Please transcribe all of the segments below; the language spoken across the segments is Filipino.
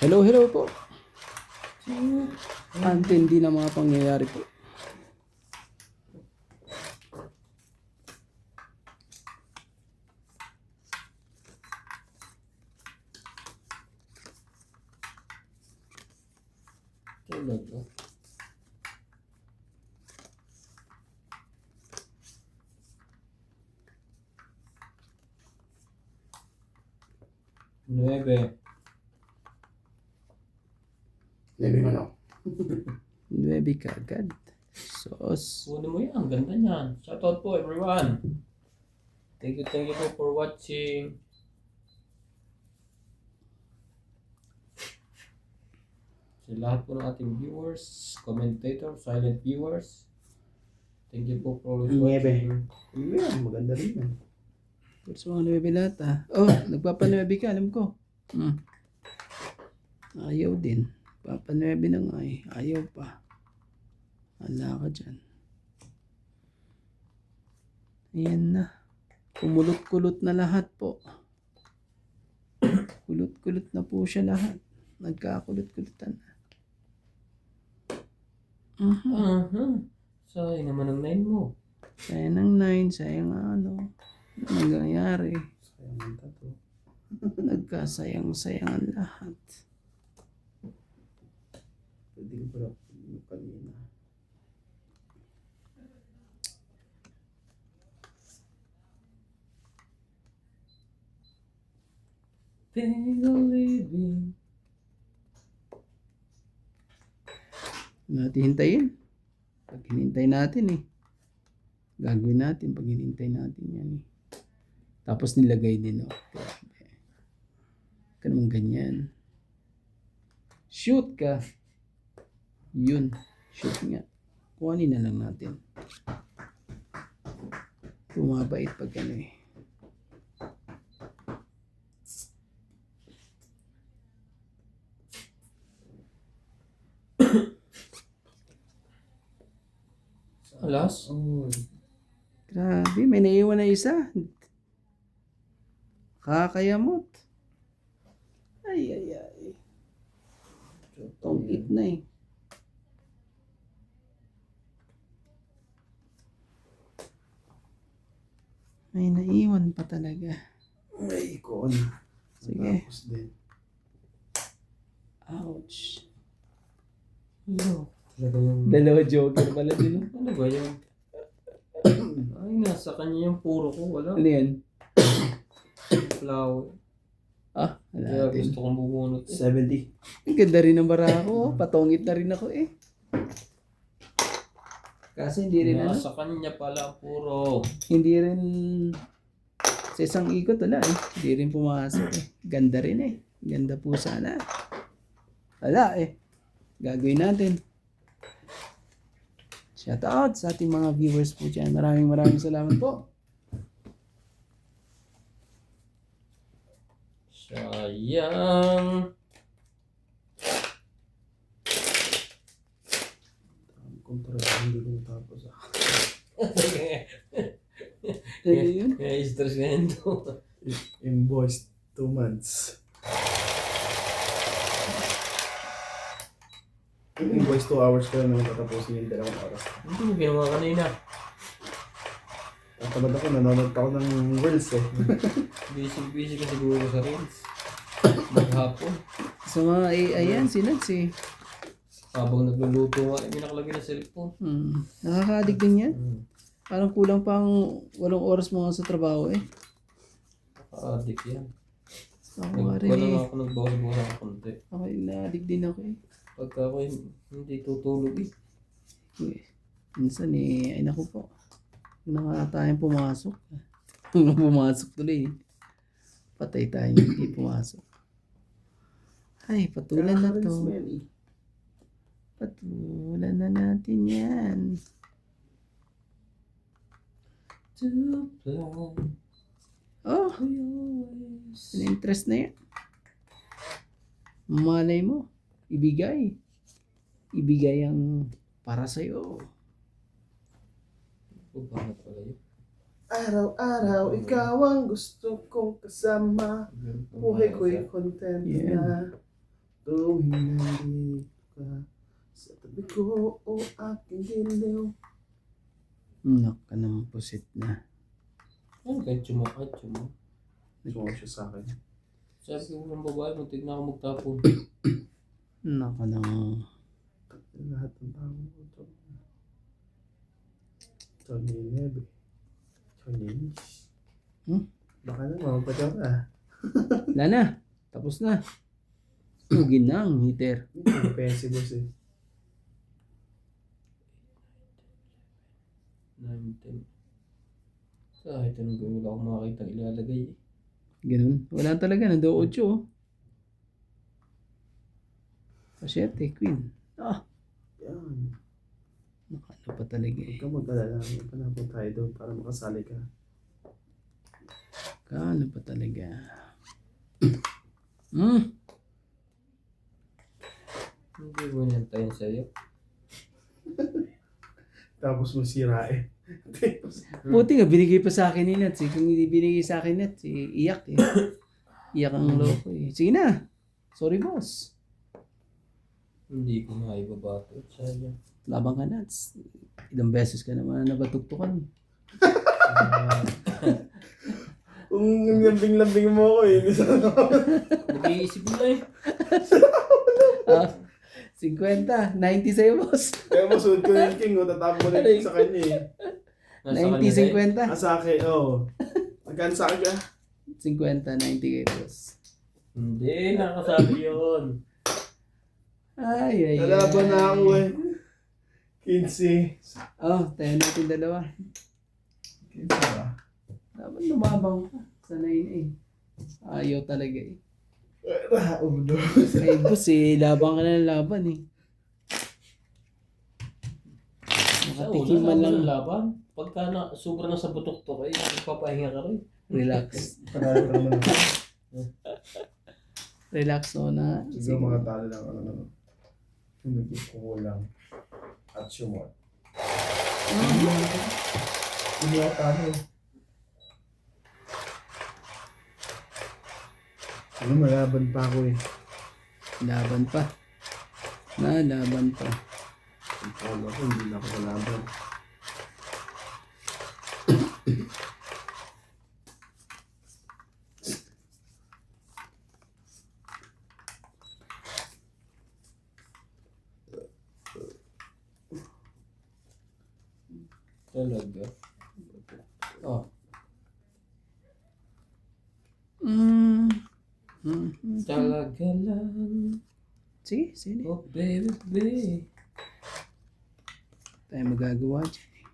Hello, hello po. Antindi na mga pangyayari po. Tulad oh. Nuebe. Living ano? 9 ka agad. Sos. Kunin mo yan. Ganda niyan. Shoutout po everyone. Thank you po for watching. Sa lahat po ng ating viewers, commentator, silent viewers. Thank you po for always Niebe. watching. Yan, maganda rin yan. Pero sa mga 9 lahat ah. Oh, nagpapa-9 ka, alam ko. Ayaw din. Papa-9 na nga eh. Ayaw pa. Hala ka dyan. Ayan na. Kumulot-kulot na lahat po. Kulot-kulot na po siya lahat. Nagkakulot-kulotan na. Sayang naman ang 9 mo. Sayang ng 9, sayang ano. Ano nangyayari? Sayang ang tato. Nagkasayang-sayangan lahat. Pwede ko pala yung kanina. Living. Natin hintayin. Pag hinintay natin eh. Gagawin natin pag hinintay natin yan eh. Tapos nilagay din oh. Grabe. Ka naman ganyan. Shoot ka. Yun. Shoot nga. Kuhanin na lang natin. Pumabait pag ano eh. Alas? Oh, Grabe, may naiwan na isa. Kakayamot. Ay, ay, ay. Tongit na eh. May naiwan pa talaga. may ikon. Sige. Tapos din. Ouch. Ano? Talaga yung... Dalawa joker pala din. Ano ba yan? Ay, nasa kanya yung puro ko. Wala. Ano yan? Flower. Ah, Kaya wala din. gusto kong bubunot. 70. Ang ganda rin ng bara ko. Patongit na rin ako eh. Kasi hindi rin ano. Nasa kanya pala puro. Hindi rin sa isang ikot wala eh. Hindi rin pumasok eh. Ganda rin eh. Ganda po sana. Wala eh. Gagawin natin. Shout out sa ating mga viewers po dyan. Maraming salamat po. Sayang. Ang kontrata hindi ko matapos ah. Ano yun? Kaya stress nga yun to. Invoice 2 months. Yung invoice 2 hours ko lang naman tatapusin yung 2 oras. Hindi mo ginawa kanina. Tatamad ako, nanonood pa ako ng Reels eh. Busy ka siguro sa reels. Maghapon. Sa mga AI yan, sinads eh. Habang nagluluto nga, may nakalagay na cellphone. Nakaka-addict din yan. Parang kulang pang 8 oras mo nga sa trabaho eh. Nakaka-addict yan. Ako nga rin Wala eh. nga ako nagbawas-bawas ng konti. Ako na-addict din ako eh. Pagka ako hindi tutulog eh. Minsan eh, ay naku po. Nung tayong pumasok. Nung pumasok tuloy eh. Patay tayo hindi pumasok. Ay, patulan na to. Patulan na natin yan. To plan, Oh, we always... interest na yan. Malay mo. Ibigay. Ibigay ang para sa'yo. Bakit pala yun? Araw-araw, ikaw ang gusto kong kasama. Buhay ko'y content Yeah. na. Tuwing nandito ka sa tabi ko, o aking giliw. Naka naman pusit na. Ano kahit chumakat, Sumawag siya sa akin. Sabi ko ng babae, muntik na ako magtapon. Naka naman. Lahat ng tao ko. Tony Nebe. Tony. Baka na, mamapadyaw ka. Wala na. Tapos na. Tugin na ang heater. Hindi pensi boss eh. 9, 10. Kahit anong gawin, wala akong makakita ilalagay eh. Ganun. Wala talaga. Nando 8 oh. Pasyete, queen. Ah, Yan. nakano pa talaga Huwag eh. ka mag-alala. Panapon tayo doon para makasali ka. Kano pa talaga. Hindi mo nantayin sa'yo. Tapos masira eh. Buti nga, binigay pa sa akin ni Nat. Kung hindi binigay sa akin Nat, iyak eh. Iyak ang loko eh. Sige na. Sorry boss. Hindi ko na ibabato. Sayang. Labang ka Nats. Ilang beses ka naman nabatuktukan. Kung lambing-lambing mo ako eh. Mag-iisip mo eh. Ah, 50. 90 sa'yo boss. Kaya masunod ko yung king, tatapon mo na yung sa kanya eh. Nasa kanya na 90, 50. Sa akin, oo. Magkano sa akin ka? 50, 90 kay boss. Hindi, nakasabi yun. Ay. Nalaban na ako eh. 15. Oh, tayo natin dalawa. 15 ba? Dapat lumabang ka sa 9 eh. Ayaw talaga eh. Ulo. Ay boss eh, labang ka na ng laban eh. Sa Nakatikim una, man laban lang. ng laban. Pagka na, sobra na sa butok to kayo, magpapahinga ka rin. Relax. Panalo ka naman ako. Relax no na. Siguro mga talo lang ano. Humigit ko lang. At sumot. Hindi ako talo eh. Ano, malaban pa ako eh. Laban pa. Laban pa. Ang polo ko, hindi na ako malaban. Talaga. Oh, talaga lang. Sige. Oh, baby. Tayo magagawa dyan eh.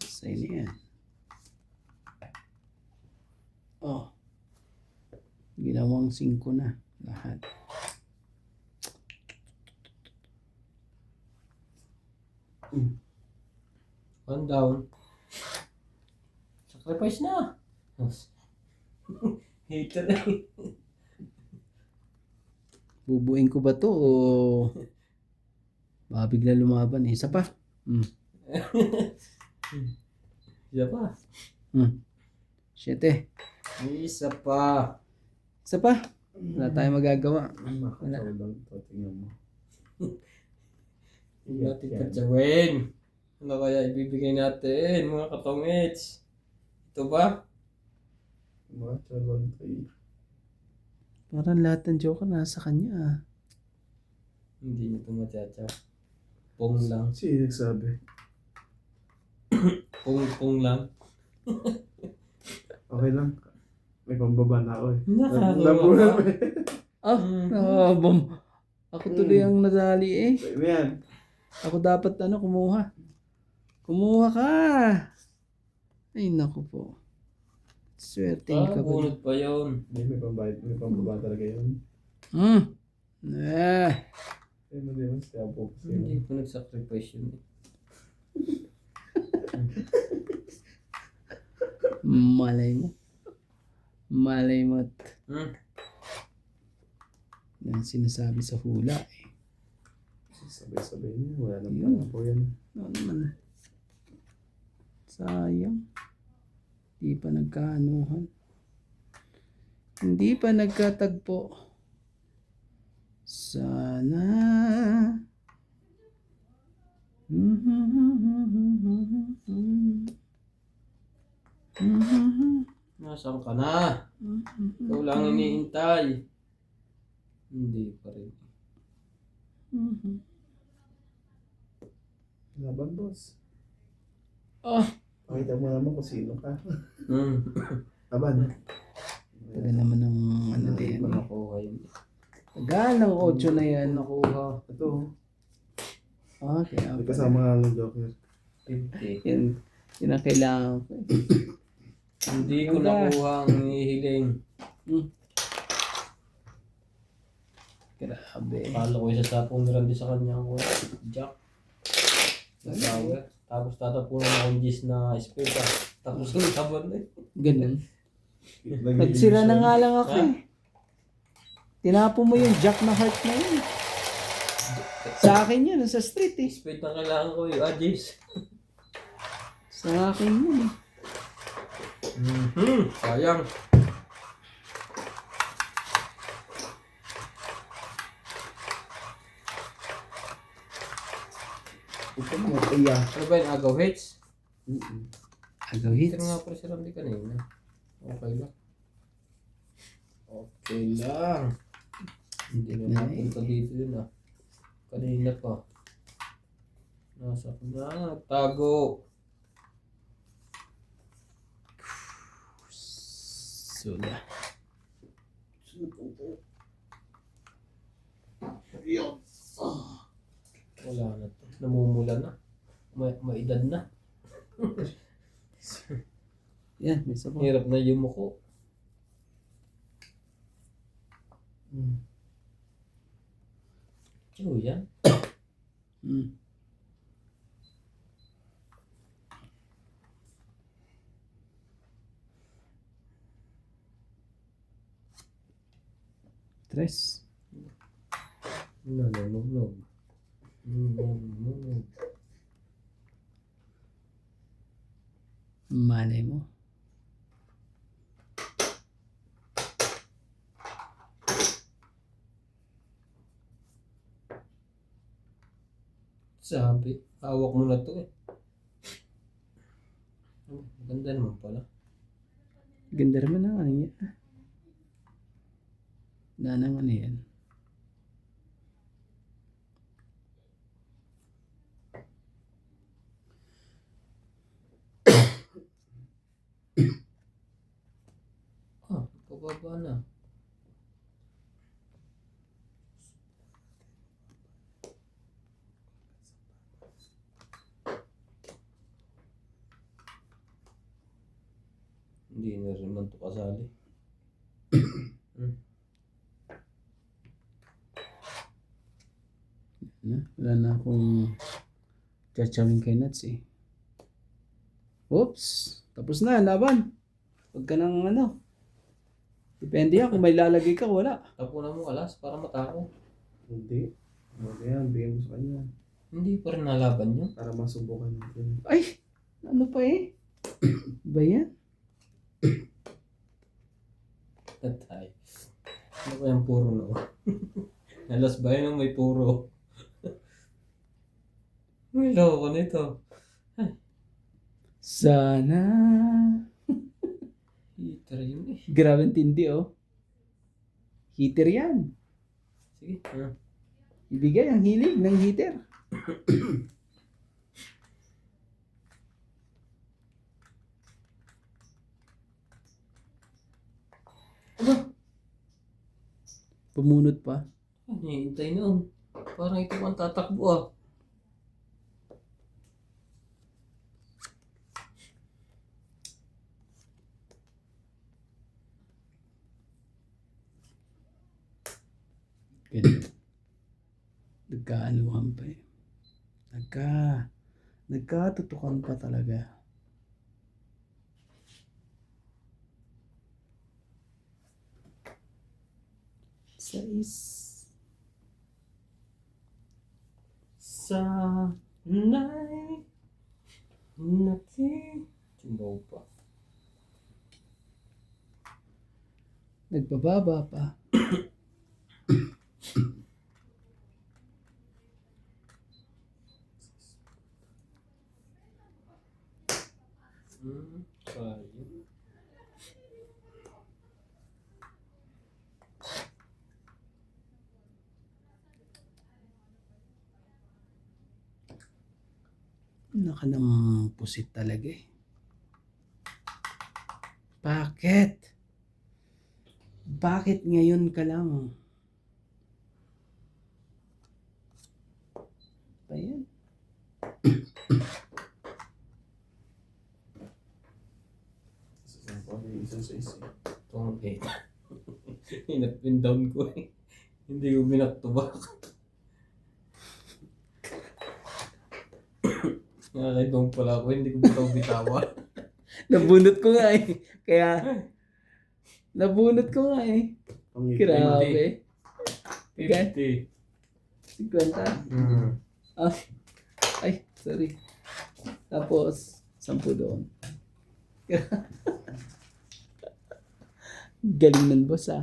Sa inyo yan. Oh. Ginawang 5 na. Lahat. One down. Sacrifice na. Hater na eh. Bubuin ko ba to o baka bigla lumaban eh. Isa pa. Isa pa. 7. Isa pa. Isa pa. Wala tayong magagawa. Makataw lang ito, tingnan mo. Hindi natin patsawin. Ano kaya ibibigay natin, mga katongits? Ito ba? Mga chalon to eh. Parang lahat ng joker nasa kanya ah. Hindi niyo ito matsatsa. Pong lang. Sino nagsabi? Pong lang. Okay lang. May pambaba na ako eh. Nakakagawa Nabunan ka. mo eh. Bom. Ako tuloy ang nadali eh. Sa'yo mo yan. Ako dapat kumuha. Kumuha ka. Ay naku po. Swerteng ka ba? Bunot pa yun. Hindi, may pambayad. May pambaba talaga yun. Eh. Eh, hindi mo siya po kasi. Hindi ko nag-sacrifice yun eh. Malay mo. Yan sinasabi sa hula eh. Sabay-sabay niya. Wala nang Yun. pala po yan. Ano naman. Sayang. Hindi pa nagkaanuhan. Hindi pa nagkatagpo. Sana. Nasaan ka na? Ikaw lang iniintay. Hindi pa rin. Laban, boss. Oh, Pakita mo naman kung sino ka. Hmm. Laban. tagal naman ng ano Hindi din. ko nakuha yun. Tagal ng 8 na yan. Nakuha. Ito, Ah, kaya may pala. kasama nga ng Joker. 50. Yun ang kailangan ko. Hindi ko nakuha ang hinihiling. Grabe. Kala ko isa sa pumirang din sa kanya ko. Jack. Nagawin. Tapos tatapunan akong gis na spade. Tapos ang laban eh. Ganun. Nagsira na nga lang ako eh. Tinapo mo yung jack na heart na yun. Sa akin yun, sa street eh. Spade na kailangan ko yung Gis. Sa akin yun eh. Sayang. Ito mo, iya. Ano ba yung agaw hits? Agaw hits. Pero nga pala si Randy kanina. Okay lang. Okay lang. Hindi na napunta dito yun ah. Kanina pa. Nasa ko na. Tago. Sula. Wala na to. Namumula na. May edad na. Yan, may isa pa. Hirap na yung muko. Tiyo yan. Mm. Tres. Nanunugnog. Nanunugnog. Manay mo. Sabi, hawak mo na to eh. Maganda naman pala. Ganda naman ang ano niya. Nanang ano yan. Pababa na. Hindi na rin man ito kasali. Wala na akong chachawin kay Nuts eh. Oops! Tapos na, laban. Huwag ka nang ano. Depende yan kung may lalagay ka, wala. Tapunan mo alas para matako. Hindi. Ano yan, bigyan mo sa kanya. Hindi pa rin nalaban nyo. Para masubukan natin. Ay! Ano pa eh? Ba yan? Tatay. Ano ba yung puro no? Alas ba yun ang may puro? May loko nito. Sana. Heater yun eh. Grabe ang tindi oh. Heater yan. Sige. Ibigay ang hilig ng heater. Aba! Pumunot pa. Hinihintay noon. Parang ito ang tatakbo ah. Ganun. Nagkaanuhan pa eh. Nagkatutukan pa talaga. Sais. Sana'y Tumaw pa. Nagbababa pa. Wala ka ng pusit talaga eh. Bakit? Bakit ngayon ka lang? Ayan. Isa sa isa. Itong eh. Hinapin down ko eh. Hindi ko binaktuba. Nakakaibang pala ako, hindi ko bitaw-bitawa. Nabunot ko nga eh. Kaya, nabunot ko nga eh. Grabe. 50. 50. Ah, ay, sorry. Tapos, 10 doon. Galing nun, boss ah.